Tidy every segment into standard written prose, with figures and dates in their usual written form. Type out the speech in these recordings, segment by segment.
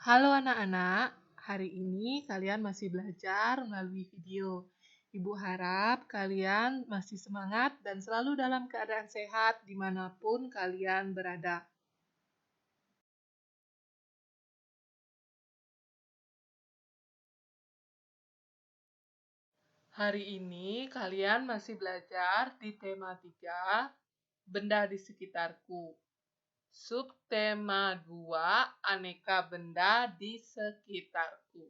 Halo anak-anak, hari ini kalian masih belajar melalui video. Ibu harap kalian masih semangat dan selalu dalam keadaan sehat dimanapun kalian berada. Hari ini kalian masih belajar di tema 3, benda di sekitarku. Subtema 2, aneka benda di sekitarku.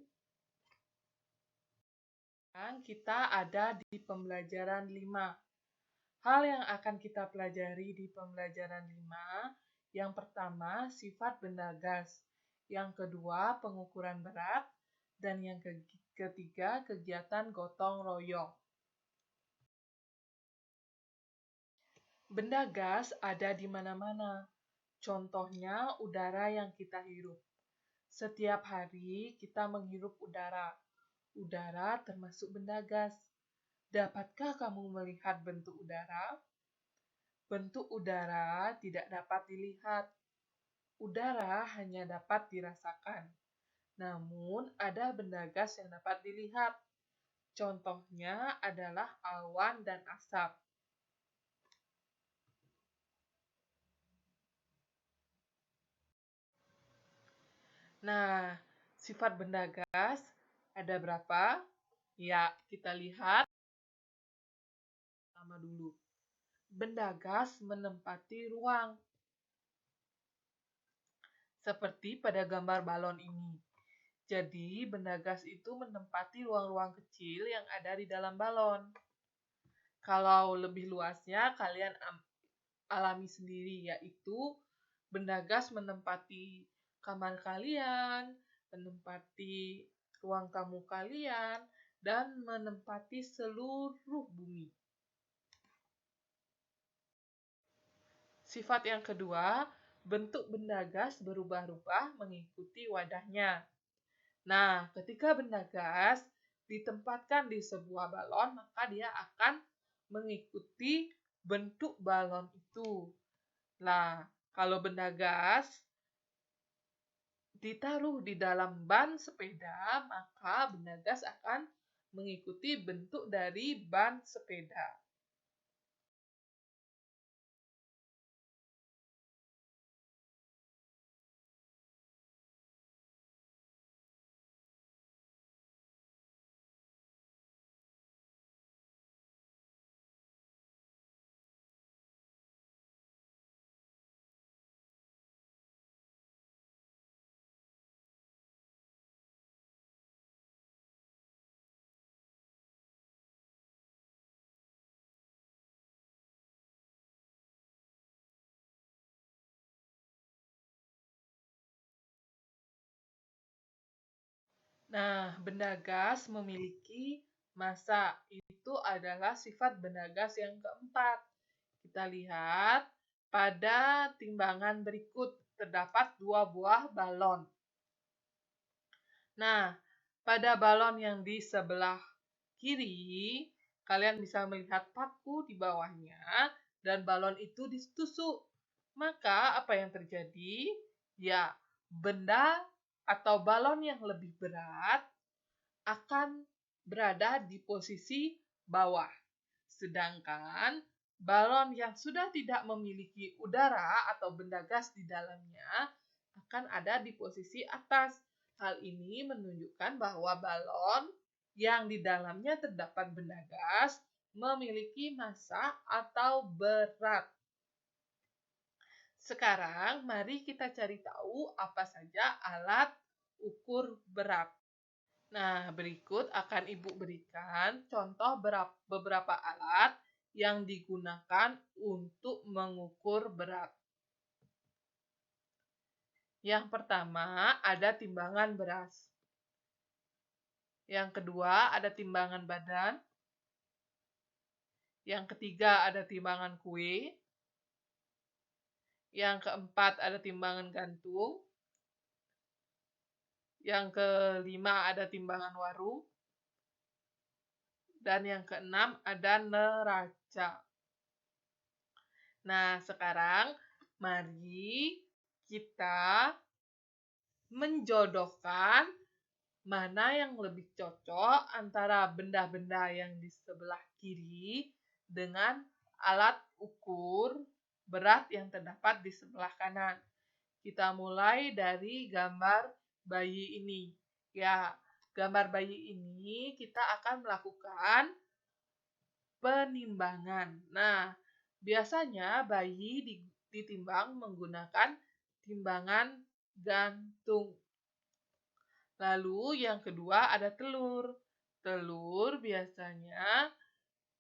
Sekarang kita ada di pembelajaran 5. Hal yang akan kita pelajari di pembelajaran 5, yang pertama sifat benda gas, yang kedua pengukuran berat, dan yang ketiga kegiatan gotong royong. Benda gas ada di mana-mana. Contohnya udara yang kita hirup. Setiap hari kita menghirup udara. Udara termasuk benda gas. Dapatkah kamu melihat bentuk udara? Bentuk udara tidak dapat dilihat. Udara hanya dapat dirasakan. Namun, ada benda gas yang dapat dilihat. Contohnya adalah awan dan asap. Nah, sifat benda gas ada berapa? Ya, kita lihat sama dulu. Benda gas menempati ruang. Seperti pada gambar balon ini. Jadi, benda gas itu menempati ruang-ruang kecil yang ada di dalam balon. Kalau lebih luasnya, kalian alami sendiri, yaitu benda gas menempati kamar kalian, menempati ruang tamu kalian, dan menempati seluruh bumi. Sifat yang kedua, bentuk benda gas berubah-ubah mengikuti wadahnya. Nah, ketika benda gas ditempatkan di sebuah balon, maka dia akan mengikuti bentuk balon itu. Nah, kalau benda gas ditaruh di dalam ban sepeda, maka benda gas akan mengikuti bentuk dari ban sepeda. Nah, benda gas memiliki massa. Itu adalah sifat benda gas yang keempat. Kita lihat pada timbangan berikut terdapat 2 buah balon. Nah, pada balon yang di sebelah kiri, kalian bisa melihat paku di bawahnya dan balon itu ditusuk. Maka apa yang terjadi? Ya, benda atau balon yang lebih berat akan berada di posisi bawah. Sedangkan balon yang sudah tidak memiliki udara atau benda gas di dalamnya akan ada di posisi atas. Hal ini menunjukkan bahwa balon yang di dalamnya terdapat benda gas memiliki massa atau berat. Sekarang, mari kita cari tahu apa saja alat ukur berat. Nah, berikut akan Ibu berikan contoh beberapa alat yang digunakan untuk mengukur berat. Yang pertama, ada timbangan beras. Yang kedua, ada timbangan badan. Yang ketiga, ada timbangan kue. Yang keempat, ada timbangan gantung. Yang kelima, ada timbangan warung. Dan yang keenam, ada neraca. Nah, sekarang mari kita menjodohkan mana yang lebih cocok antara benda-benda yang di sebelah kiri dengan alat ukur berat yang terdapat di sebelah kanan. Kita mulai dari gambar bayi ini. Ya, gambar bayi ini kita akan melakukan penimbangan. Nah, biasanya bayi ditimbang menggunakan timbangan gantung. Lalu yang kedua ada telur. Telur biasanya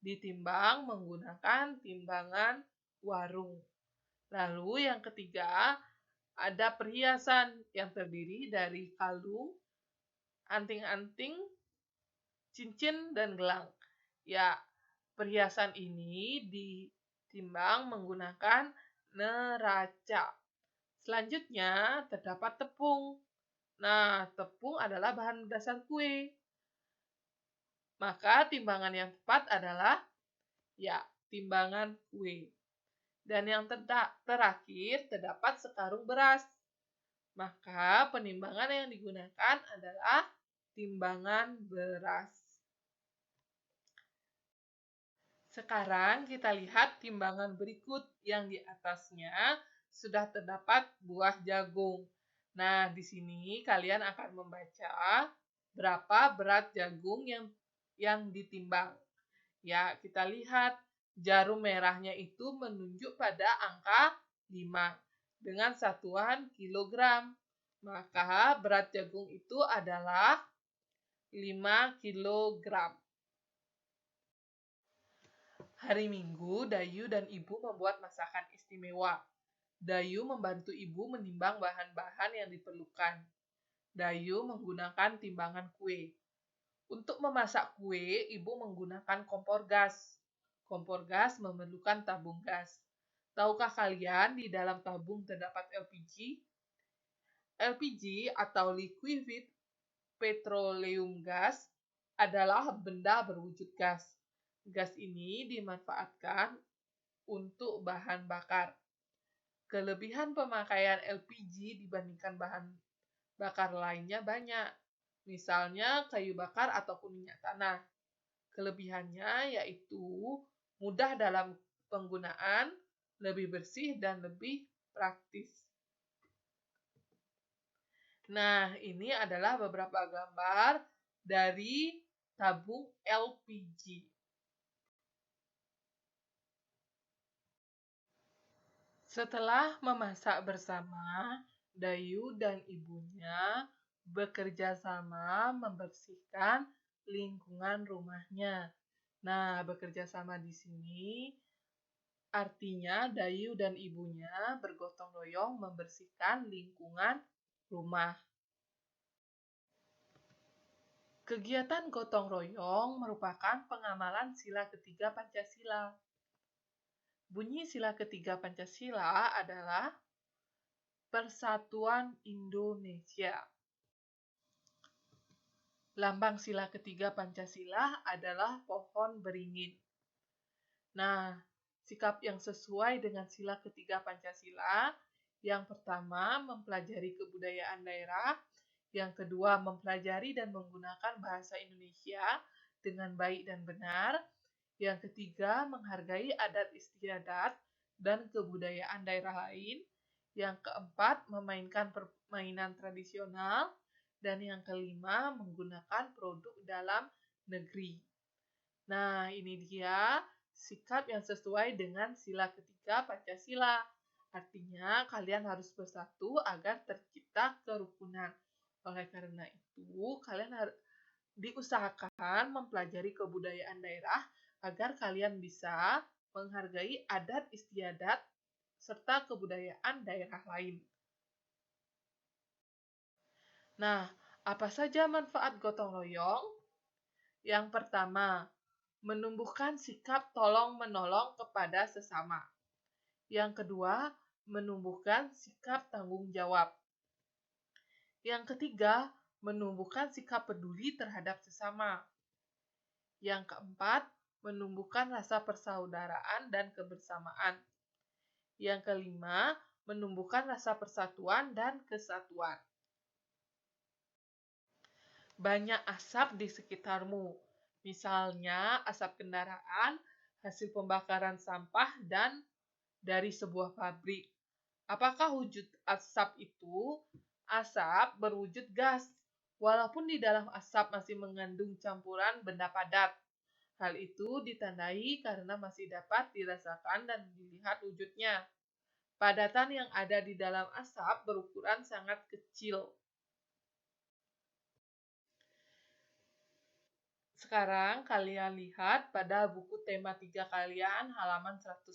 ditimbang menggunakan timbangan warung. Lalu yang ketiga ada perhiasan yang terdiri dari kalung, anting-anting, cincin, dan gelang. Ya, perhiasan ini ditimbang menggunakan neraca. Selanjutnya terdapat tepung. Nah, tepung adalah bahan dasar kue. Maka timbangan yang tepat adalah timbangan kue. Dan yang terakhir terdapat sekarung beras. Maka penimbangan yang digunakan adalah timbangan beras. Sekarang kita lihat timbangan berikut yang di atasnya sudah terdapat buah jagung. Nah, di sini kalian akan membaca berapa berat jagung yang ditimbang. Ya, kita lihat jarum merahnya itu menunjuk pada angka 5 dengan satuan kilogram. Maka berat jagung itu adalah 5 kilogram. Hari Minggu, Dayu dan Ibu membuat masakan istimewa. Dayu membantu Ibu menimbang bahan-bahan yang diperlukan. Dayu menggunakan timbangan kue. Untuk memasak kue, Ibu menggunakan kompor gas. Kompor gas memerlukan tabung gas. Tahukah kalian di dalam tabung terdapat LPG? LPG atau liquefied petroleum gas adalah benda berwujud gas. Gas ini dimanfaatkan untuk bahan bakar. Kelebihan pemakaian LPG dibandingkan bahan bakar lainnya banyak. Misalnya kayu bakar ataupun minyak tanah. Kelebihannya yaitu mudah dalam penggunaan, lebih bersih, dan lebih praktis. Nah, ini adalah beberapa gambar dari tabung LPG. Setelah memasak bersama, Dayu dan ibunya bekerja sama membersihkan lingkungan rumahnya. Nah, bekerja sama di sini artinya Dayu dan ibunya bergotong royong membersihkan lingkungan rumah. Kegiatan gotong royong merupakan pengamalan sila ketiga Pancasila. Bunyi sila ketiga Pancasila adalah Persatuan Indonesia. Lambang sila ketiga Pancasila adalah pohon beringin. Nah, sikap yang sesuai dengan sila ketiga Pancasila, yang pertama mempelajari kebudayaan daerah, yang kedua mempelajari dan menggunakan bahasa Indonesia dengan baik dan benar, yang ketiga menghargai adat istiadat dan kebudayaan daerah lain, yang keempat memainkan permainan tradisional, dan yang kelima menggunakan produk dalam negeri. Nah, ini dia sikap yang sesuai dengan sila ketiga Pancasila. Artinya, kalian harus bersatu agar tercipta kerukunan. Oleh karena itu, kalian harus diusahakan mempelajari kebudayaan daerah agar kalian bisa menghargai adat istiadat serta kebudayaan daerah lain. Nah, apa saja manfaat gotong royong? Yang pertama, menumbuhkan sikap tolong-menolong kepada sesama. Yang kedua, menumbuhkan sikap tanggung jawab. Yang ketiga, menumbuhkan sikap peduli terhadap sesama. Yang keempat, menumbuhkan rasa persaudaraan dan kebersamaan. Yang kelima, menumbuhkan rasa persatuan dan kesatuan. banyak asap di sekitarmu. Misalnya asap kendaraan, hasil pembakaran sampah, dan dari sebuah pabrik. Apakah wujud asap itu? Asap berwujud gas, walaupun di dalam asap masih mengandung campuran benda padat. Hal itu ditandai karena masih dapat dirasakan dan dilihat wujudnya. Padatan yang ada di dalam asap berukuran sangat kecil. Sekarang kalian lihat pada buku tema 3 kalian halaman 105.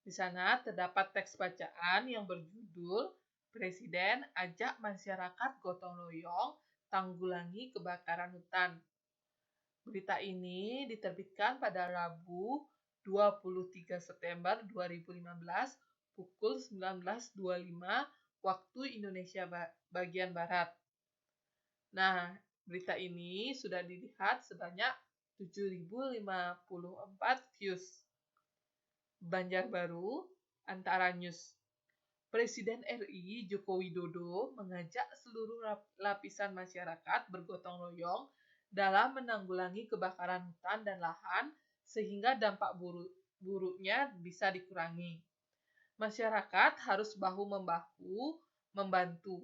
Di sana terdapat teks bacaan yang berjudul Presiden ajak masyarakat gotong royong tanggulangi kebakaran hutan. Berita ini diterbitkan pada Rabu 23 September 2015 pukul 19.25 waktu Indonesia bagian Barat. Nah, berita ini sudah dilihat sebanyak 7.054 views. Banjarbaru, Antara News. Presiden RI Joko Widodo mengajak seluruh lapisan masyarakat bergotong royong dalam menanggulangi kebakaran hutan dan lahan sehingga dampak buruknya bisa dikurangi. Masyarakat harus bahu-membahu membantu,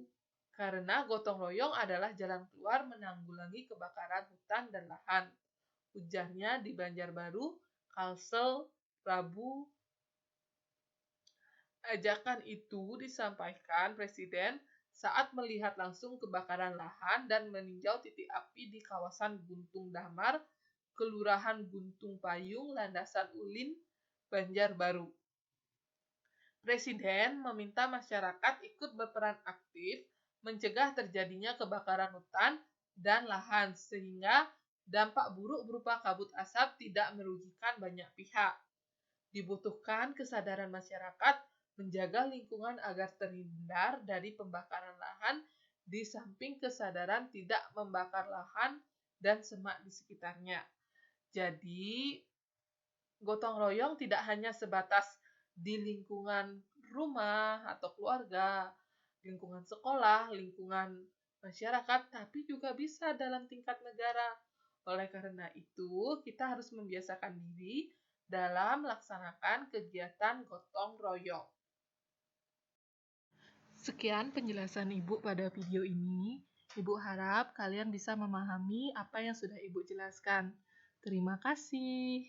karena gotong royong adalah jalan keluar menanggulangi kebakaran hutan dan lahan. Ujarnya di Banjarbaru, Kalsel, Rabu. Ajakan itu disampaikan Presiden saat melihat langsung kebakaran lahan dan meninjau titik api di kawasan Guntung Damar, Kelurahan Guntung Payung, Landasan Ulin, Banjarbaru. Presiden meminta masyarakat ikut berperan aktif mencegah terjadinya kebakaran hutan dan lahan sehingga dampak buruk berupa kabut asap tidak merugikan banyak pihak. Dibutuhkan kesadaran masyarakat menjaga lingkungan agar terhindar dari pembakaran lahan, di samping kesadaran tidak membakar lahan dan semak di sekitarnya. Jadi, gotong royong tidak hanya sebatas di lingkungan rumah atau keluarga, lingkungan sekolah, lingkungan masyarakat, tapi juga bisa dalam tingkat negara. Oleh karena itu, kita harus membiasakan diri dalam melaksanakan kegiatan gotong royong. Sekian penjelasan Ibu pada video ini. Ibu harap kalian bisa memahami apa yang sudah Ibu jelaskan. Terima kasih.